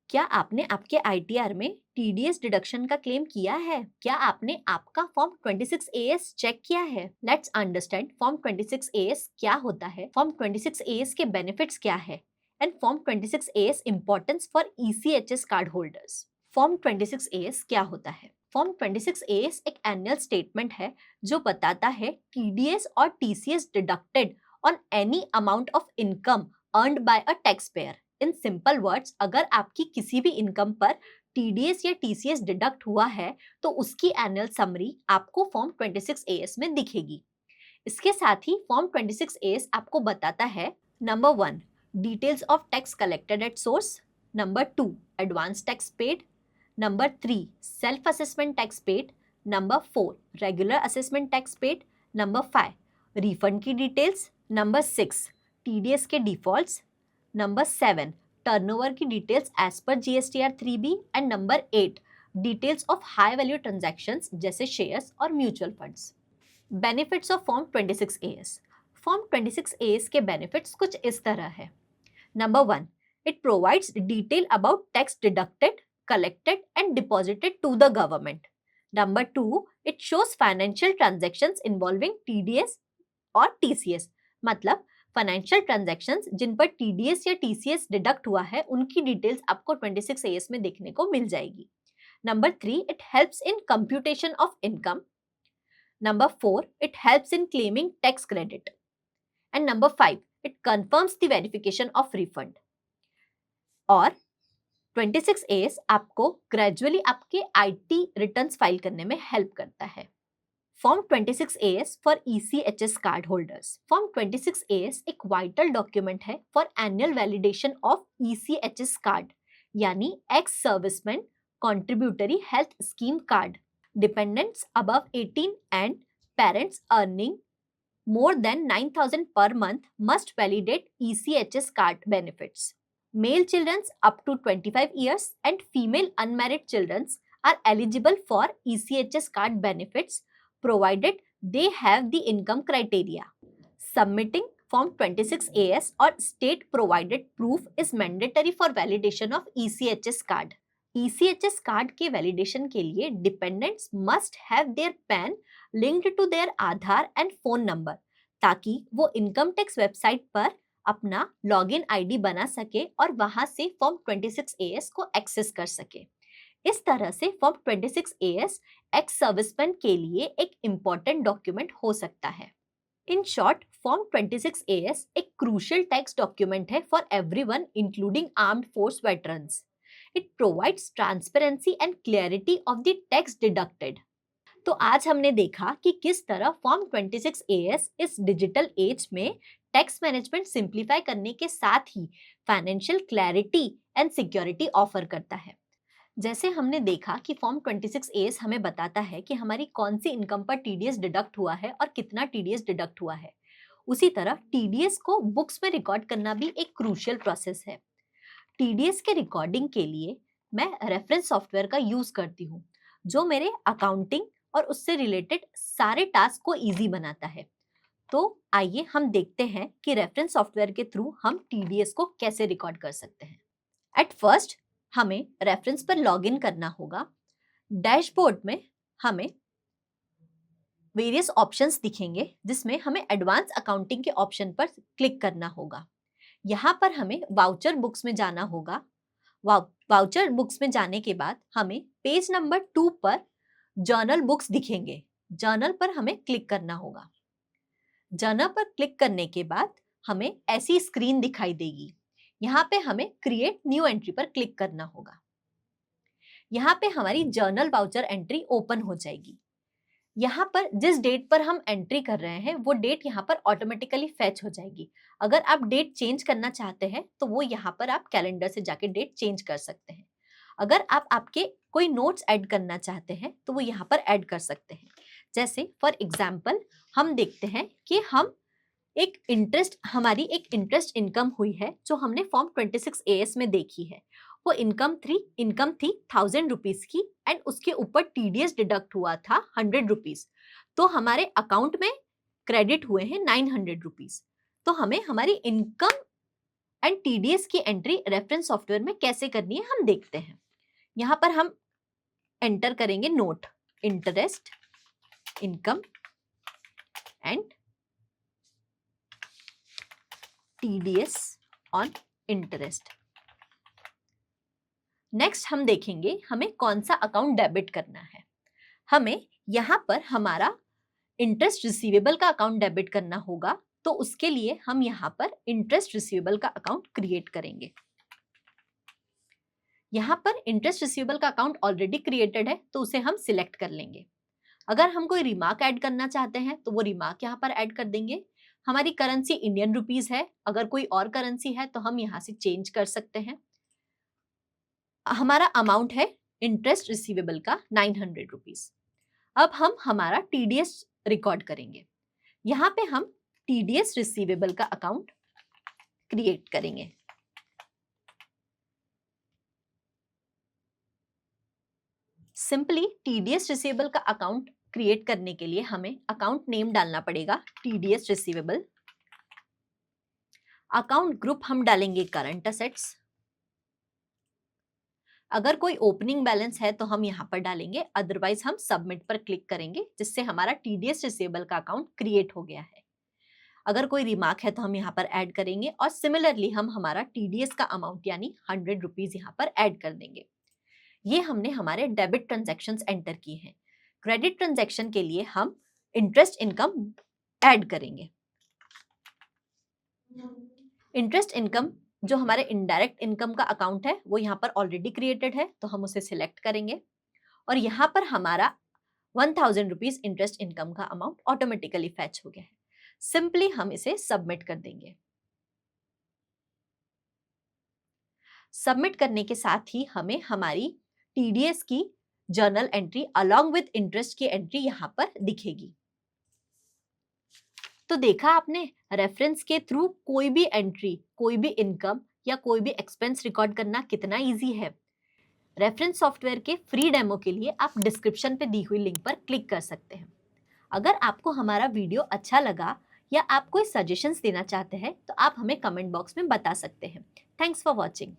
क्या आपने आपके आईटीआर में टीडीएस डिडक्शन का क्लेम किया है? क्या आपने आपका फॉर्म 26AS चेक किया है? लेट्स अंडरस्टैंड फॉर्म 26AS क्या होता है, फॉर्म 26AS के बेनिफिट्स क्या है and form 26AS importance for ECHS card holders. Form 26AS क्या होता है? फॉर्म 26AS एक एनुअल स्टेटमेंट है जो बताता है टीडीएस और TCS deducted on any amount of income earned by a taxpayer. In simple words, अगर आपकी किसी भी इनकम पर टीडीएस या टीसीएस डिडक्ट हुआ है तो उसकी एनुअल समरी आपको फॉर्म 26AS में दिखेगी। इसके साथ ही फॉर्म 26AS आपको बताता है number 1 details of tax collected at source, number 2 advance tax paid, number 3 self assessment tax paid, number 4 regular assessment tax paid, number 5 refund की डिटेल्स, नंबर 6 टीडीएस के डिफॉल्ट्स, नंबर 7 टर्नओवर की details as per GSTR 3B and number 8 details of high value transactions जैसे shares और mutual funds. Benefits of form 26AS। Form 26AS के benefits कुछ इस तरह है। Number 1 it provides detail about tax deducted, collected and deposited to the government. Number 2, it shows financial transactions involving TDS और TCS। मतलब financial transactions जिन पर TDS या TCS deduct हुआ है उनकी डिटेल्स आपको 26AS में देखने को मिल जाएगी। Number 3 it helps in computation of income. Number 4 it helps in claiming tax credit and number 5 it confirms the verification of refund. और 26AS आपको ग्रेजुअली आपके आईटी रिटर्न्स फाइल करने में हेल्प करता है। Form 26AS for ECHS card holders. Form 26AS एक vital document है for annual validation of ECHS card, यानी ex serviceman contributory health scheme card. Dependents above 18 and parents earning more than 9,000 per month must validate ECHS card benefits. Male children up to 25 years and female unmarried children are eligible for ECHS card benefits provided they have the income criteria. Submitting Form 26AS or state provided proof is mandatory for validation of ECHS card. ECHS card के validation के लिए dependents must have their PAN linked to their Aadhaar and phone number, ताकि वो income tax website पर अपना login ID बना सके और वहां से फॉर्म 26AS को एक्सेस कर सके। इस तरह से फॉर्म 26AS एक्स सर्विसमैन के लिए एक इम्पॉर्टेंट डॉक्यूमेंट हो सकता है। इन शॉर्ट, फॉर्म 26AS एक क्रूशियल टैक्स डॉक्यूमेंट है for everyone including armed force veterans. It provides transparency and clarity of the tax deducted. तो आज हमने देखा कि किस तरह फॉर्म 26AS इस डिजिटल एज में टैक्स मैनेजमेंट सिंप्लीफाई करने के साथ ही financial clarity and security offer करता है। जैसे हमने देखा कि फॉर्म 26AS हमें बताता है कि हमारी कौन सी इनकम पर टीडीएस डिडक्ट हुआ है और कितना टीडीएस डिडक्ट हुआ है। उसी तरह टीडीएस को बुक्स में रिकॉर्ड करना भी एक क्रूशियल प्रोसेस है। टीडीएस के रिकॉर्डिंग के लिए मैं रेफरेंस सॉफ्टवेयर का यूज करती हूँ, जो मेरे अकाउंटिंग और उससे रिलेटेड सारे टास्क को इजी बनाता है। तो आइए हम देखते हैं कि रेफरेंस सॉफ्टवेयर के थ्रू हम टीडीएस को कैसे रिकॉर्ड कर सकते हैं। एट फर्स्ट हमें रेफरेंस पर लॉगिन करना होगा। डैशबोर्ड में हमें वेरियस ऑप्शंस दिखेंगे, जिसमें हमें एडवांस अकाउंटिंग के ऑप्शन पर क्लिक करना होगा। यहाँ पर हमें वाउचर बुक्स में जाना होगा। वाउचर बुक्स में जाने के बाद हमें पेज नंबर 2 पर जर्नल बुक्स दिखेंगे। जर्नल पर हमें क्लिक करना होगा। जर्नल पर क्लिक करने के बाद हमें ऐसी स्क्रीन दिखाई देगी। यहाँ पे हमें क्रिएट न्यू एंट्री पर क्लिक करना होगा। यहाँ पे हमारी जर्नल वाउचर एंट्री ओपन हो जाएगी। यहाँ पर जिस डेट पर हम एंट्री कर रहे हैं वो डेट यहाँ पर ऑटोमेटिकली फैच हो जाएगी। अगर आप डेट चेंज करना चाहते हैं तो वो यहाँ पर आप कैलेंडर से जाके डेट चेंज कर सकते हैं। अगर आप आपके कोई नोट्स ऐड करना चाहते हैं तो वो यहाँ पर ऐड कर सकते हैं। जैसे फॉर एग्जाम्पल हम देखते हैं कि हमारी एक इंटरेस्ट इनकम हुई है जो हमने फॉर्म 26AS में देखी है। वो इनकम थी 1000 रुपीज की एंड उसके ऊपर टीडीएस डिडक्ट हुआ था 100 रुपीज। तो हमारे अकाउंट में क्रेडिट हुए हैं 900 रुपीज। तो हमें हमारी इनकम एंड टीडीएस की एंट्री रेफरेंस सॉफ्टवेयर में कैसे करनी है हम देखते हैं। यहाँ पर हम एंटर करेंगे note interest income and TDS on interest. Next हम देखेंगे हमें कौन सा अकाउंट डेबिट करना है। हमें यहाँ पर हमारा इंटरेस्ट रिसीवेबल का अकाउंट डेबिट करना होगा, तो उसके लिए हम यहाँ पर इंटरेस्ट रिसीवेबल का अकाउंट क्रिएट करेंगे। यहाँ पर इंटरेस्ट रिसीवेबल का अकाउंट ऑलरेडी क्रिएटेड है तो उसे हम सिलेक्ट कर लेंगे। अगर हम कोई रिमार्क ऐड करना चाहते हैं तो वो रिमार्क यहाँ पर ऐड कर देंगे। हमारी करेंसी इंडियन रुपीस है, अगर कोई और करेंसी है तो हम यहाँ से चेंज कर सकते हैं। हमारा अमाउंट है इंटरेस्ट रिसीवेबल का 900 रुपीज। अब हम हमारा टीडीएस रिकॉर्ड करेंगे। यहाँ पे हम टीडीएस रिसीवेबल का अकाउंट क्रिएट करेंगे। सिंपली टीडीएस रिसीवेबल का अकाउंट क्रिएट करने के लिए हमें अकाउंट नेम डालना पड़ेगा टीडीएस रिसीवेबल। अकाउंट ग्रुप हम डालेंगे करंट असेट्स। अगर कोई ओपनिंग बैलेंस है तो हम यहाँ पर डालेंगे, अदरवाइज हम सबमिट पर क्लिक करेंगे, जिससे हमारा टीडीएस रिसीवेबल का अकाउंट क्रिएट हो गया है। अगर कोई रिमार्क है तो हम यहाँ पर ऐड करेंगे और सिमिलरली हम हमारा टीडीएस का अमाउंट यानी 100 रुपीज यहाँ पर ऐड कर देंगे। ये हमने हमारे डेबिट ट्रांजैक्शंस एंटर किए हैं। क्रेडिट ट्रांजैक्शन के लिए हम इंटरेस्ट इनकम ऐड करेंगे। इंटरेस्ट इनकम जो हमारे इनडायरेक्ट इनकम का अकाउंट है वो यहाँ पर ऑलरेडी क्रिएटेड है, तो हम उसे सिलेक्ट करेंगे और यहाँ पर हमारा 1000 रुपीज इंटरेस्ट इनकम का अमाउंट ऑटोमेटिकली फैच हो गया है। सिंपली हम इसे सबमिट कर देंगे। सबमिट करने के साथ ही हमें हमारी टीडीएस की journal entry along with interest की एंट्री यहाँ पर दिखेगी। तो देखा आपने, रेफरेंस के थ्रू कोई भी एंट्री, कोई भी इनकम या कोई भी एक्सपेंस रिकॉर्ड करना कितना इजी है। रेफरेंस सॉफ्टवेयर के फ्री डेमो के लिए आप डिस्क्रिप्शन पे दी हुई लिंक पर क्लिक कर सकते हैं। अगर आपको हमारा वीडियो अच्छा लगा या आप कोई सजेशंस देना चाहते हैं तो आप हमें कमेंट बॉक्स में बता सकते हैं। Thanks for watching.